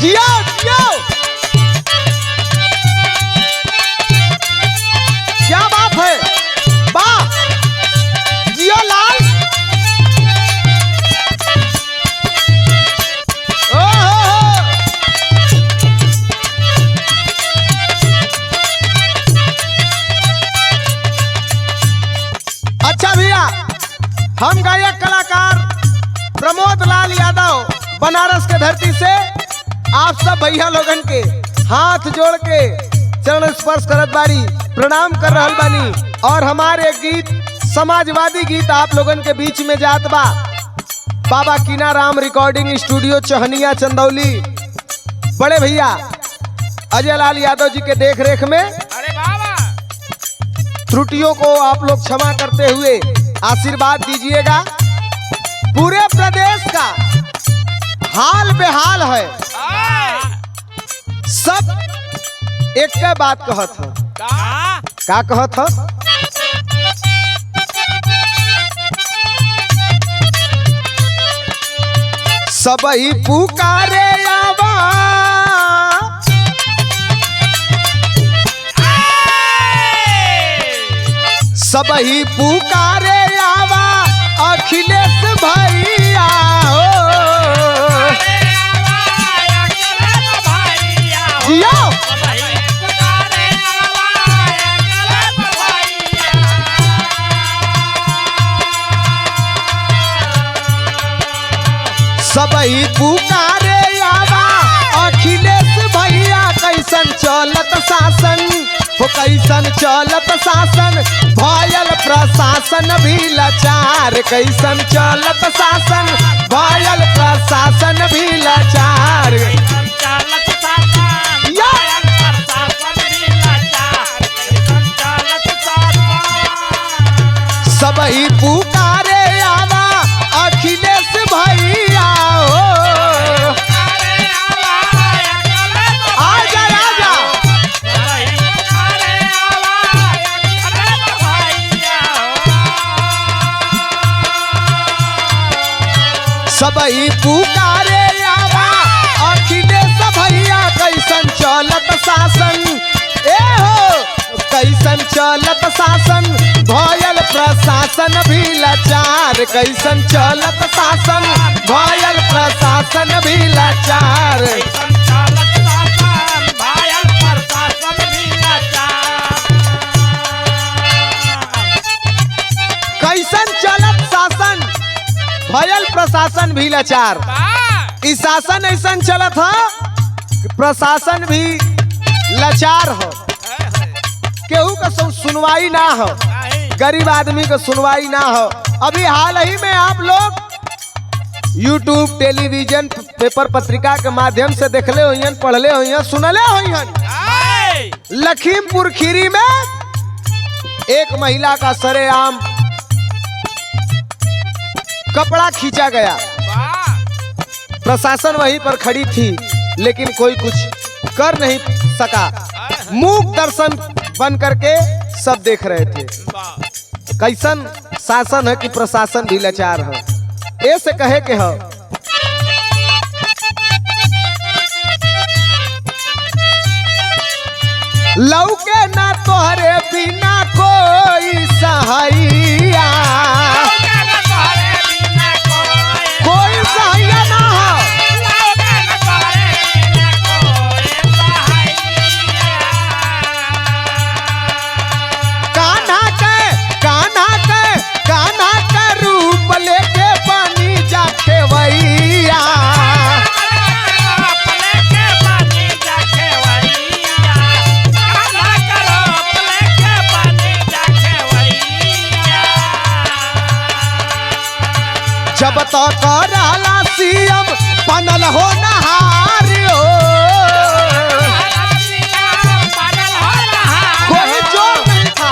जियो जियो, क्या बात है, वाह जियो लाल। अच्छा भैया, हम गायक कलाकार प्रमोद लाल यादव बनारस के धरती से आप सब भैया लोगन के हाथ जोड़ के चरण स्पर्श करत बारी, प्रणाम कर रहल बानी। और हमारे गीत समाजवादी गीत आप लोगन के बीच में जात बा। बाबा कीनाराम रिकॉर्डिंग स्टूडियो चहनिया चंदौली बड़े भैया अजय लाल यादव जी के देख रेख में। अरे बाबा, त्रुटियों को आप लोग क्षमा करते हुए आशीर्वाद दीजिएगा। पूरे प्रदेश का हाल बेहाल है, सब एक के बात कहत है। का कहत है? सबही पुकारे आवा, सबही पुकारे आवा अखिलेश भैया हो। जियो सबही पुकारे आवा अखिलेश भैया, कैसन चलत शासन हो, कैसन चलत शासन, भयल प्रशासन भी लाचार, कैसन चलत शासन, भयल प्रशासन भी लाचार। सबही पुकारे आवा अखिलेश भैया हो। आजा आजा, सबही पुकारे आवा अखिलेश भैया, कैसन चलत शासन ए हो, कैसन चलत शासन, भयल प्रशासन भी लाचार, कैसन चलत शासन, भयल प्रशासन भी लाचार। कैसन चलत शासन, भयल प्रशासन भी लाचार। इस शासन ऐसन चलत है, प्रशासन भी लाचार हो, केहू का सुनवाई ना हो, गरीब आदमी का सुनवाई ना हो। अभी हाल ही में आप लोग YouTube, टेलीविजन, पेपर पत्रिका के माध्यम से देखले होइहन, पढ़ले होइहन, सुनले होइहन। लखीमपुर खीरी में एक महिला का सरेआम कपड़ा खींचा गया। प्रशासन वहीं पर खड़ी थी, लेकिन कोई कुछ कर नहीं सका, मूक दर्शन बन करके सब देख रहे थे। कैसन शासन है कि प्रशासन भी लाचार है। ऐसे कहे के हो, लौके ना तोहरे बिना कोई सहाइया, कोई सहाइया ना हो। कान्हा के रूप लेके पानी जा खेवैया, जब तक रहला सीएम बनल हो नहार हो, कोई जोर नहीं था।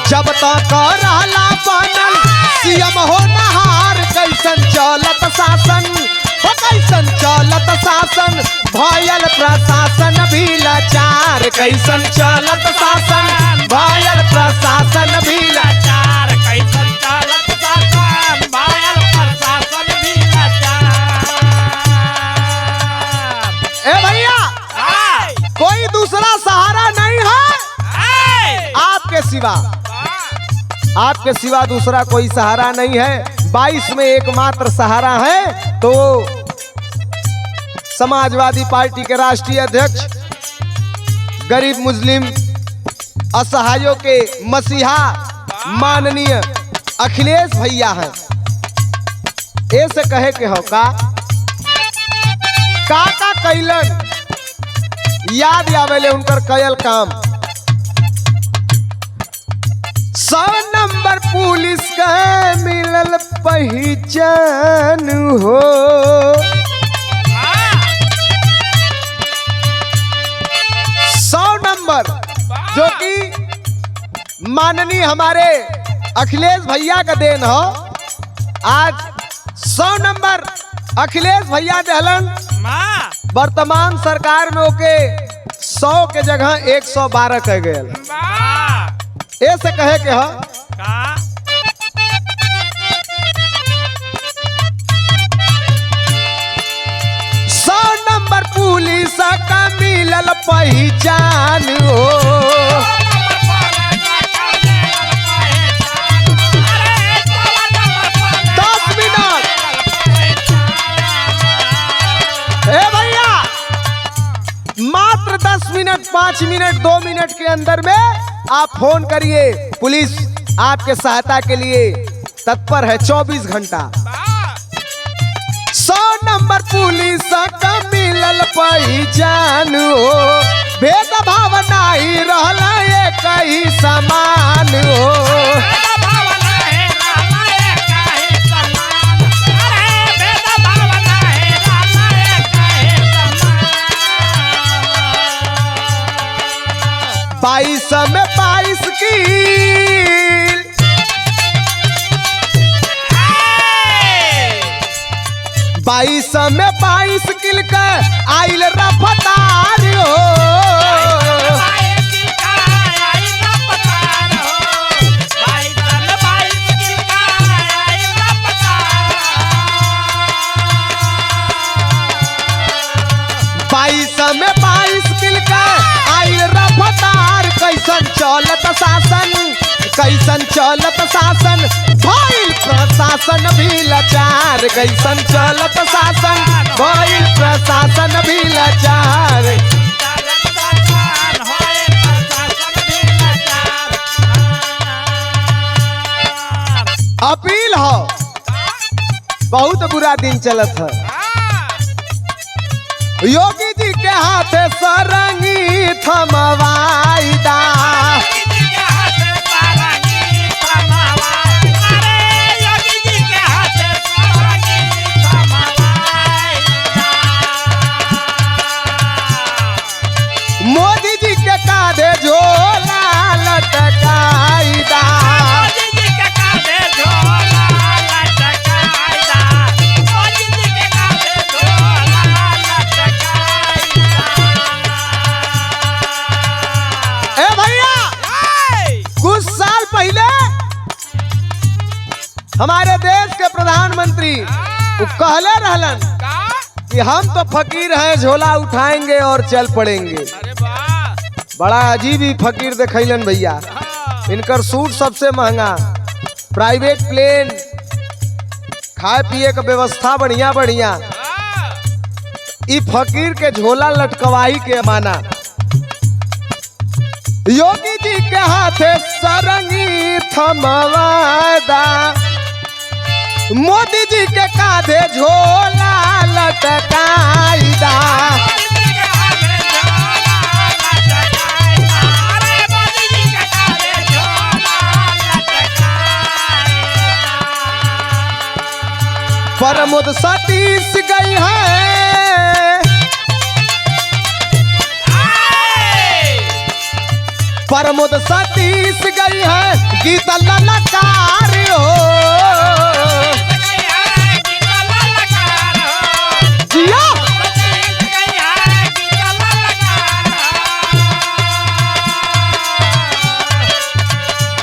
जब तक रहला बनल सीएम हो नहार, कैसन चलत शासन हो, कैसन चलत शासन, भयल प्रशासन भी लाचार, कैसन चलत शासन, भयल प्रशासन भी लाचार। सिवा, आपके सिवा दूसरा कोई सहारा नहीं है। 22 में एकमात्र सहारा है तो समाजवादी पार्टी के राष्ट्रीय अध्यक्ष, गरीब मुस्लिम असहायों के मसीहा माननीय अखिलेश भैया हैं। ऐसे कहे के हो का कैलन याद आवेले उनकर कयल काम। 100 नंबर पुलिस का मिलल पहचान हो, 100 नंबर जो कि माननीय हमारे अखिलेश भैया का देन हो। आज 100 नंबर अखिलेश भैया दहलन, वर्तमान सरकार में ओके 100 के जगह 112 कह गए। ऐसे कहे के हो 100 नंबर पुलिस का मिलल पहचान हो, मात्र 10 मिनट 5 मिनट 2 मिनट के अंदर में आप फोन करिए, पुलिस आपके सहायता के लिए तत्पर है 24 घंटा। 100 नंबर पुलिस का मिलल पहचान हो, भेदभाव नहीं रहला एक ही समान हो। बाईस में 22 की 22 में 22 किल का आइल रफ्तार हो, 22 में 22 किल का आइल रफ्तार। कैसन चलत शासन, कैसन चलत शासन, भइल प्रशासन भी लाचार। कैसन चलत शासन, भइल प्रशासन भी लाचार। अपील हो, बहुत बुरा दिन चलत है। योगी जी के हाथ सरंगी थमवाईदा, मोदी जी के कांधे झोला लटकाईदा, हमारे देश के प्रधानमंत्री वो कहले रहलन कि हम तो फकीर हैं, झोला उठाएंगे और चल पड़ेंगे। अरे वाह, बड़ा अजीब ही फकीर दिखैलन भैया। इनकर सूट सबसे महंगा, प्राइवेट प्लेन, खाए पिए का व्यवस्था बढ़िया बढ़िया। ई फकीर के झोला लटकवाही के माना। योगी जी के हाथे सरंगी थमवादा, मोदी जी के कांधे झोला लटकाईदा। प्रमोद सतीश गई है, प्रमोद सतीश गई है, गीत ललकार हो जिया।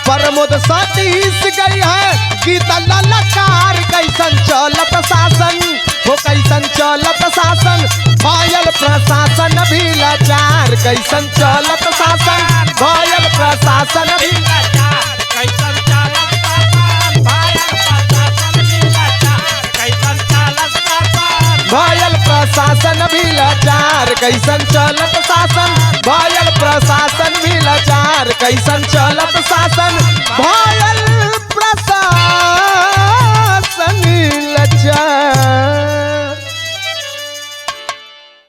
प्रमोद सतीश गई है, गीत ललकार। कैसन चलत शासन हो, कैसन चलत शासन, पायल प्रशासन भी लाचार। कैसन चलत शासन, भयल प्रशासन भी भयल प्रशासन भी लाचार कैसन चलत शासन भयल प्रशासन भी लाचार कैसन चलत शासन भयल